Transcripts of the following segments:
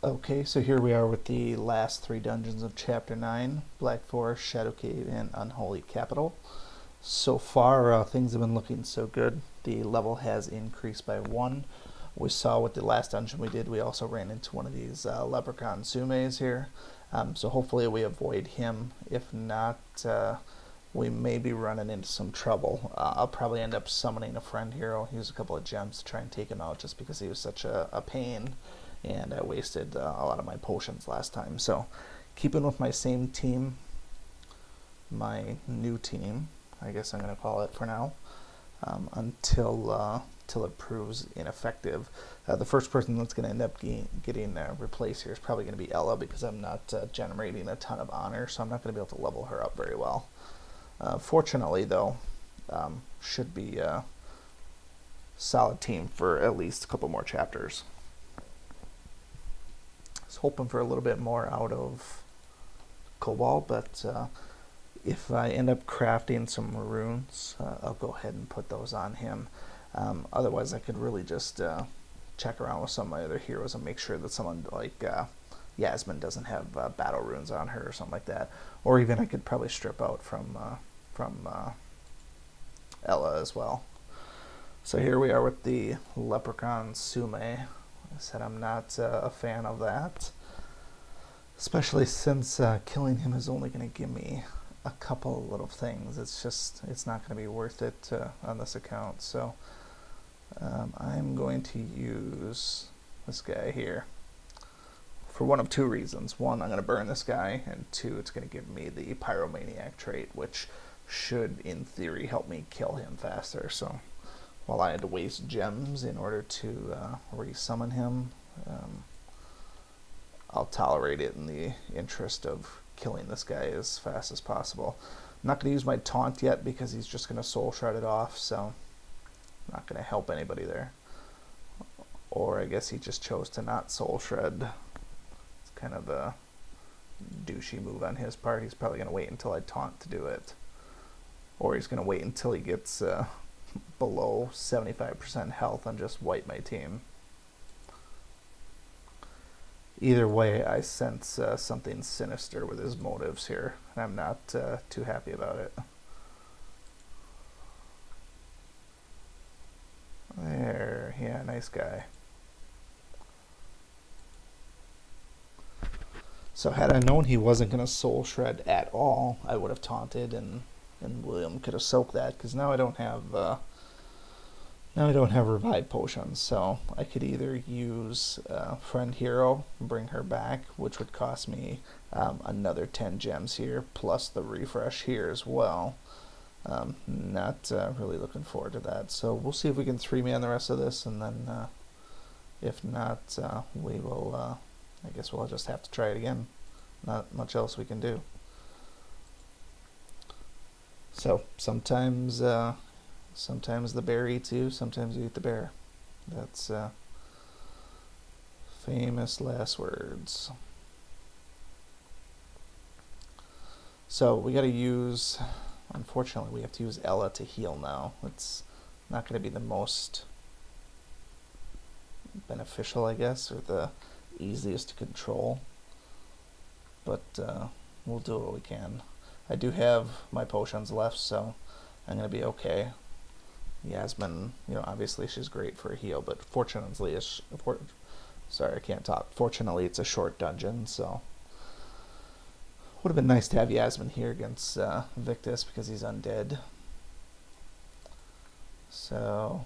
Okay, so here we are with the last three dungeons of Chapter 9, Black Forest, Shadow Cave, and Unholy Capital. So far, things have been looking so good. The level has increased by 1. We saw with the last dungeon we did, we also ran into one of these leprechaun sumes here. So hopefully we avoid him. If not, we may be running into some trouble. I'll probably end up summoning a friend hero, use a couple of gems to try and take him out just because he was such a pain. And I wasted a lot of my potions last time. So keeping with my same team, my new team, I guess I'm going to call it for now, until it proves ineffective. The first person that's going to end up getting replaced here is probably going to be Ella, because I'm not generating a ton of honor, so I'm not going to be able to level her up very well. Fortunately, though, should be a solid team for at least a couple more chapters. I was hoping for a little bit more out of Cobalt, but if I end up crafting some runes, I'll go ahead and put those on him. Otherwise, I could really just check around with some of my other heroes and make sure that someone like Yasmin doesn't have battle runes on her or something like that. Or even I could probably strip out from Ella as well. So here we are with the Leprechaun Sume. I said I'm not a fan of that, especially since killing him is only going to give me a couple of little things. It's not going to be worth it on this account. So I'm going to use this guy here for one of two reasons. One, I'm going to burn this guy, and two, it's going to give me the Pyromaniac trait, which should, in theory, help me kill him faster. So while I had to waste gems in order to resummon him, I'll tolerate it in the interest of killing this guy as fast as possible. I'm not going to use my taunt yet because he's just going to soul shred it off, so I'm not going to help anybody there. Or I guess he just chose to not soul shred. It's kind of a douchey move on his part. He's probably going to wait until I taunt to do it. Or he's going to wait until he gets below 75% health and just wipe my team. Either way, I sense something sinister with his motives here, and I'm not too happy about it. There, yeah, nice guy. So had I known he wasn't going to soul shred at all, I would have taunted, and William could have soaked that, because now I don't have revive potions, so I could either use friend hero and bring her back, which would cost me another 10 gems here, plus the refresh here as well. Not really looking forward to that, so we'll see if we can 3-man the rest of this, and then if not, we will, I guess we'll just have to try it again. Not much else we can do. So sometimes the bear eats you, sometimes you eat the bear. That's famous last words. So we got to use, unfortunately, we have to use Ella to heal now. It's not going to be the most beneficial, I guess, or the easiest to control. But we'll do what we can. I do have my potions left, so I'm going to be okay. Yasmin, obviously she's great for a heal, but fortunately, sorry, I can't talk. Fortunately, it's a short dungeon, so would have been nice to have Yasmin here against Victus because he's undead. So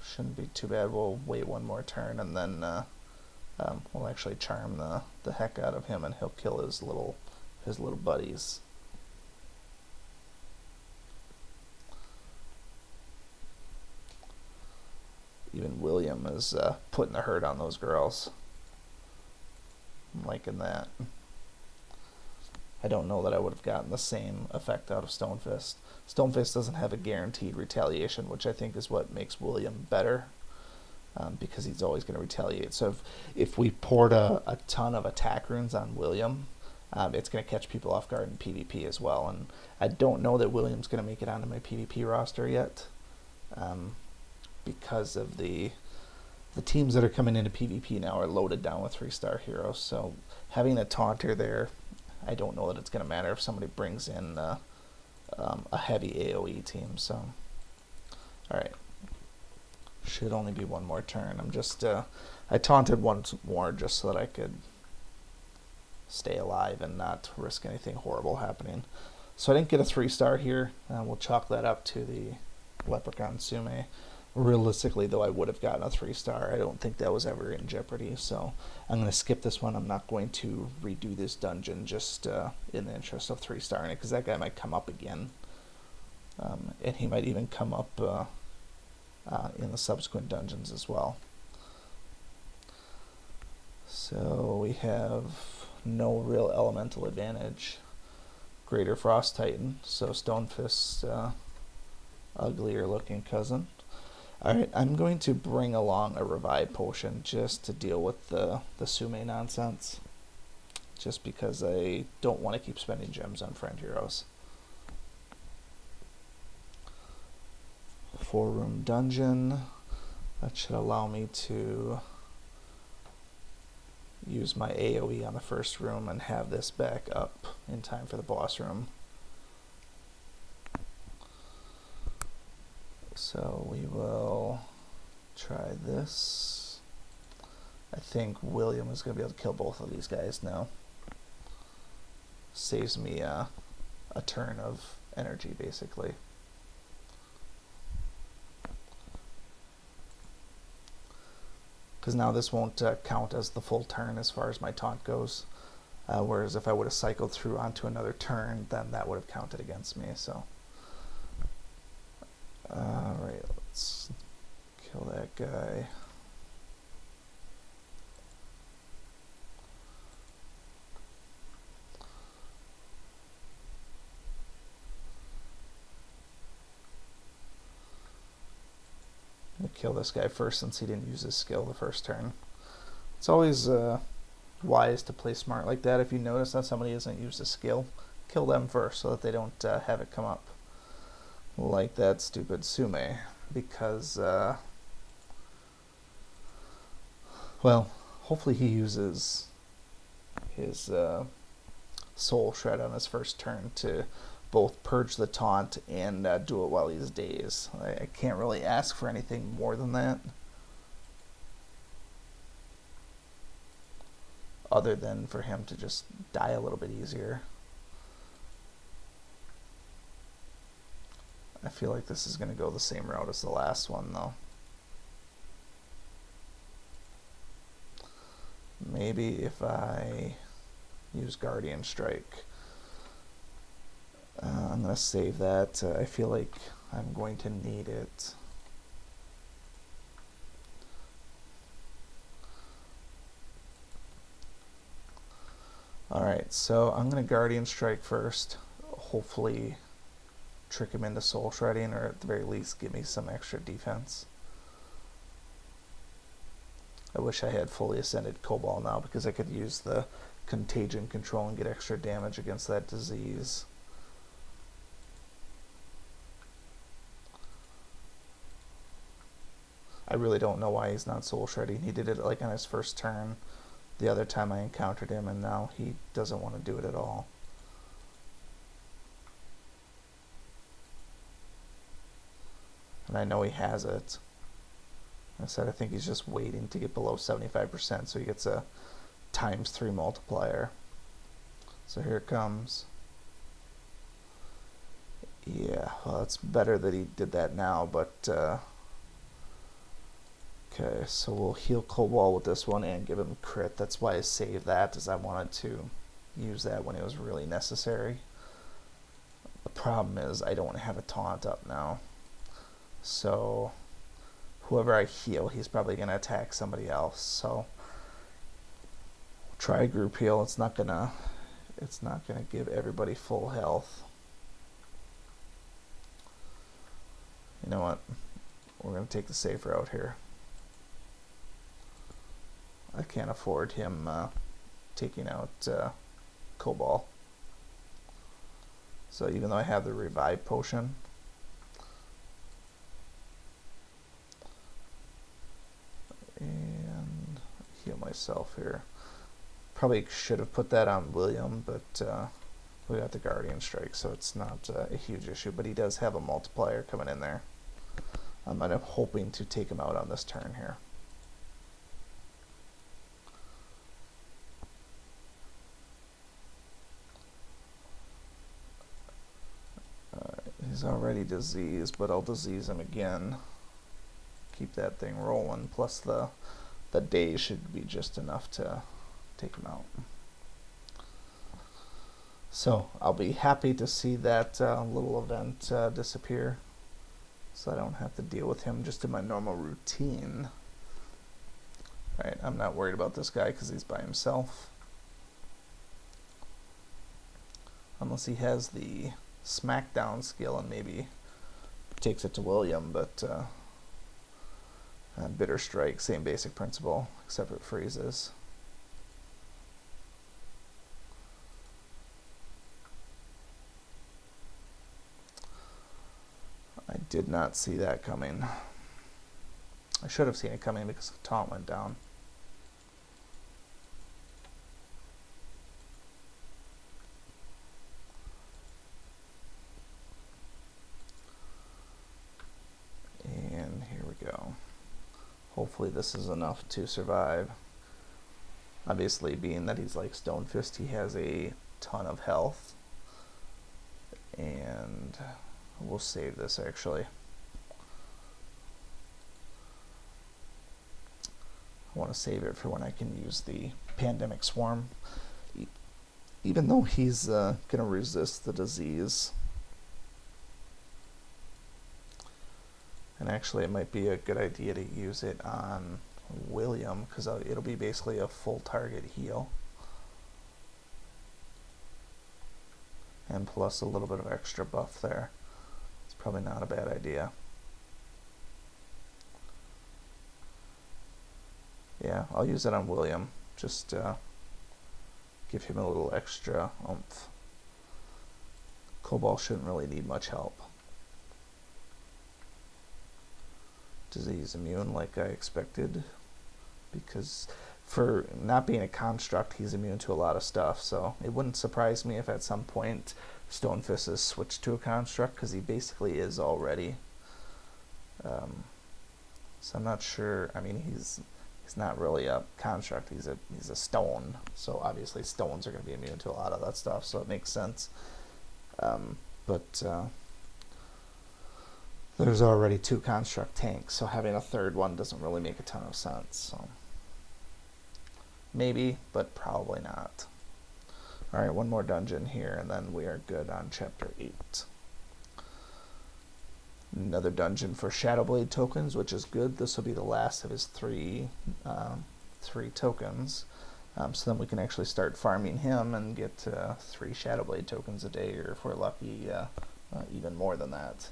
shouldn't be too bad. We'll wait one more turn, and then we'll actually charm the heck out of him, and he'll kill his little buddies. Even William is putting the hurt on those girls. I'm liking that. I don't know that I would have gotten the same effect out of Stonefist. Stonefist doesn't have a guaranteed retaliation, which I think is what makes William better, because he's always going to retaliate. So if we poured a ton of attack runes on William, it's going to catch people off guard in PvP as well. And I don't know that William's going to make it onto my PvP roster yet, because of the the teams that are coming into PvP now are loaded down with 3-star heroes, so having a taunter there, I don't know that it's going to matter if somebody brings in a heavy AoE team. So, alright. Should only be one more turn. I'm just, I taunted once more just so that I could stay alive and not risk anything horrible happening. So I didn't get a 3-star here. We'll chalk that up to the Leprechaun Sume. Realistically, though, I would have gotten a 3-star. I don't think that was ever in jeopardy, so I'm going to skip this one. I'm not going to redo this dungeon just in the interest of 3-starring it, because that guy might come up again. And he might even come up in the subsequent dungeons as well. So we have no real elemental advantage. Greater Frost Titan, so Stonefist's uglier looking cousin. Alright, I'm going to bring along a Revive Potion just to deal with the Sume nonsense. Just because I don't want to keep spending gems on friend heroes. 4-room dungeon. That should allow me to use my AoE on the first room and have this back up in time for the boss room. So we will try this. I think William is going to be able to kill both of these guys now. Saves me a turn of energy, basically. Because now this won't count as the full turn as far as my taunt goes. Whereas if I would have cycled through onto another turn, then that would have counted against me. So, alright, let's kill that guy. Kill this guy first since he didn't use his skill the first turn. It's always wise to play smart like that. If you notice that somebody hasn't used a skill, kill them first so that they don't have it come up like that stupid Sume. Because, well, hopefully he uses his Soul Shred on his first turn to both purge the taunt and do it while he's dazed. I can't really ask for anything more than that. Other than for him to just die a little bit easier. I feel like this is going to go the same route as the last one, though. Maybe if I use Guardian Strike. I'm going to save that. I feel like I'm going to need it. Alright, so I'm going to Guardian Strike first. Hopefully trick him into Soul Shredding, or at the very least give me some extra defense. I wish I had fully ascended Cobalt now, because I could use the Contagion Control and get extra damage against that disease. I really don't know why he's not Soul Shredding. He did it like on his first turn the other time I encountered him, and now he doesn't want to do it at all. And I know he has it. I said I think he's just waiting to get below 75% so he gets a ×3 multiplier. So here it comes. Yeah, well, it's better that he did that now, but okay, so we'll heal Cobalt with this one and give him crit. That's why I saved that, as I wanted to use that when it was really necessary. The problem is I don't have a taunt up now. So whoever I heal, he's probably going to attack somebody else. So try a group heal. It's not gonna give everybody full health. You know what? We're going to take the safe route here. I can't afford him taking out Cobalt. So even though I have the Revive Potion, myself here. Probably should have put that on William, but we got the Guardian Strike, so it's not a huge issue. But he does have a multiplier coming in there. And I'm hoping to take him out on this turn here. He's already diseased, but I'll disease him again. Keep that thing rolling. Plus the day should be just enough to take him out. So I'll be happy to see that little event disappear, so I don't have to deal with him just in my normal routine. Alright, I'm not worried about this guy because he's by himself. Unless he has the smackdown skill and maybe takes it to William, but Bitter Strike, same basic principle, except it freezes. I did not see that coming. I should have seen it coming because the taunt went down. And here we go. Hopefully this is enough to survive. Obviously, being that he's like Stone Fist, he has a ton of health. And we'll save this actually. I want to save it for when I can use the Pandemic Swarm. Even though he's going to resist the disease. And actually it might be a good idea to use it on William, because it'll be basically a full target heal. And plus a little bit of extra buff there. It's probably not a bad idea. Yeah, I'll use it on William. Just give him a little extra oomph. Cobalt shouldn't really need much help. Disease immune like I expected, because for not being a construct, he's immune to a lot of stuff, so it wouldn't surprise me if at some point Stone Fist is switched to a construct, because he basically is already. So I'm not sure. I mean, he's not really a construct, he's a stone, so obviously stones are going to be immune to a lot of that stuff, so it makes sense. But there's already 2 construct tanks, so having a third one doesn't really make a ton of sense. So maybe, but probably not. Alright, one more dungeon here, and then we are good on Chapter 8. Another dungeon for Shadowblade tokens, which is good. This will be the last of his three tokens. So then we can actually start farming him and get 3 Shadowblade tokens a day, or if we're lucky, even more than that.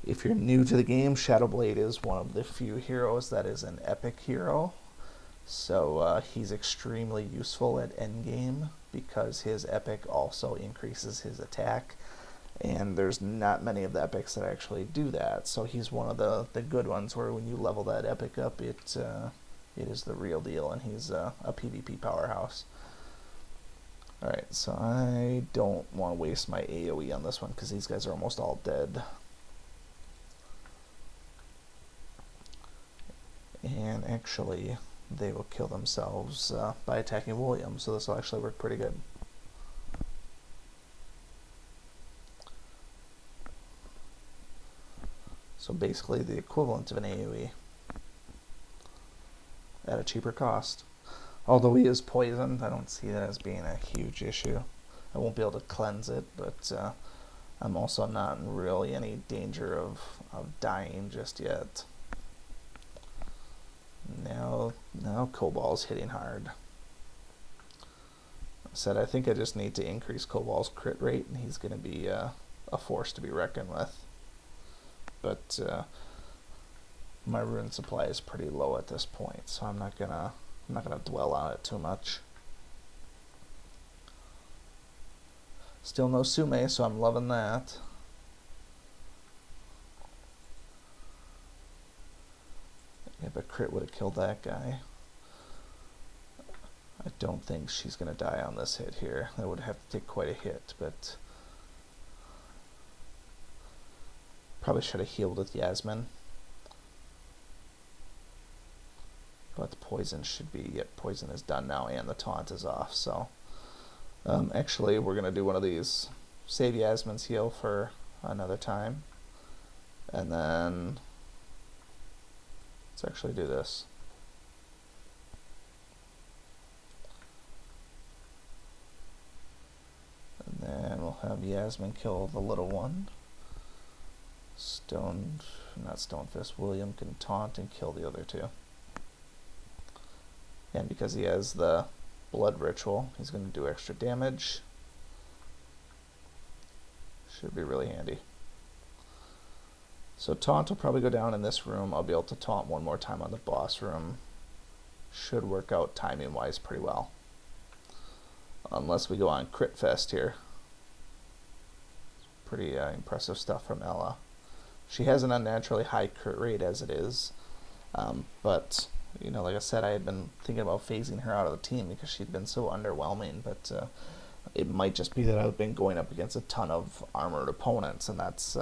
If you're new to the game, Shadowblade is one of the few heroes that is an epic hero. So he's extremely useful at endgame because his epic also increases his attack. And there's not many of the epics that actually do that. So he's one of the good ones where when you level that epic up, it is the real deal, and he's a PvP powerhouse. Alright, so I don't want to waste my AoE on this one because these guys are almost all dead. And actually, they will kill themselves by attacking William, so this will actually work pretty good. So basically the equivalent of an AoE at a cheaper cost. Although he is poisoned, I don't see that as being a huge issue. I won't be able to cleanse it, but I'm also not in really any danger of dying just yet. Now Cobalt's hitting hard. I think I just need to increase Cobalt's crit rate, and he's going to be a force to be reckoned with. But my rune supply is pretty low at this point, so I'm not gonna dwell on it too much. Still no Sume, so I'm loving that. Yeah, but crit would have killed that guy. I don't think she's going to die on this hit here. That would have to take quite a hit, but probably should have healed with Yasmin. But poison should be, yep, poison is done now and the taunt is off, so actually we're going to do one of these. Save Yasmin's heal for another time, and then let's actually do this. And then we'll have Yasmin kill the little one. Not Stonefist, William can taunt and kill the other two. And because he has the blood ritual, he's going to do extra damage. Should be really handy. So taunt will probably go down in this room. I'll be able to taunt one more time on the boss room. Should work out timing wise pretty well. Unless we go on crit fest here. Pretty impressive stuff from Ella. She has an unnaturally high crit rate as it is, but you know, like I said, I had been thinking about phasing her out of the team because she'd been so underwhelming, but it might just be that I've been going up against a ton of armored opponents, and that's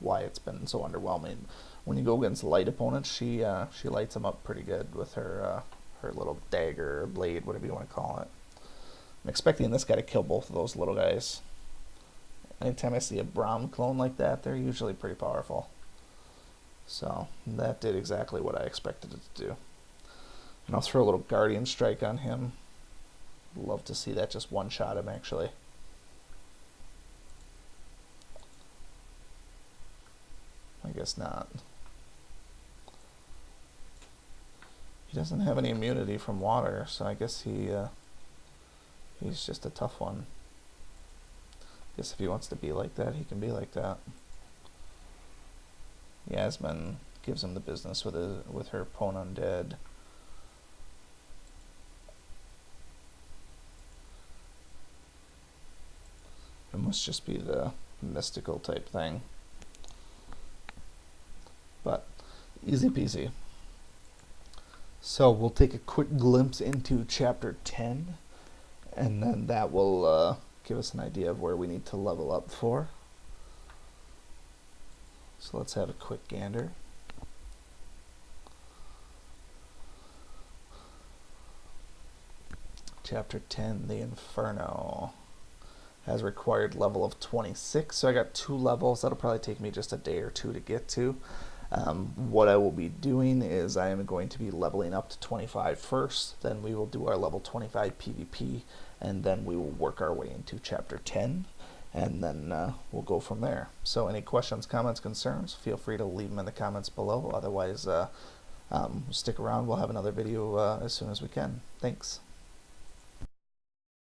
why it's been so underwhelming. When you go against light opponents, she lights them up pretty good with her her little dagger or blade, whatever you want to call it. I'm expecting this guy to kill both of those little guys. Anytime I see a Braum clone like that, they're usually pretty powerful. So that did exactly what I expected it to do. And I'll throw a little Guardian Strike on him. Love to see that just one-shot him, actually. I guess not. He doesn't have any immunity from water, so I guess he's just a tough one. Guess if he wants to be like that, he can be like that. Yasmin gives him the business with her Pwn Undead. It must just be the mystical type thing. But easy peasy. So we'll take a quick glimpse into chapter 10, and then that will give us an idea of where we need to level up for. So let's have a quick gander. Chapter 10, The Inferno, has required level of 26, so I got 2 levels. That'll probably take me just a day or 2 to get to. What I will be doing is I am going to be leveling up to 25 first, then we will do our level 25 PvP, and then we will work our way into chapter 10, and then we'll go from there. So any questions, comments, concerns, feel free to leave them in the comments below. Otherwise, stick around. We'll have another video as soon as we can. Thanks.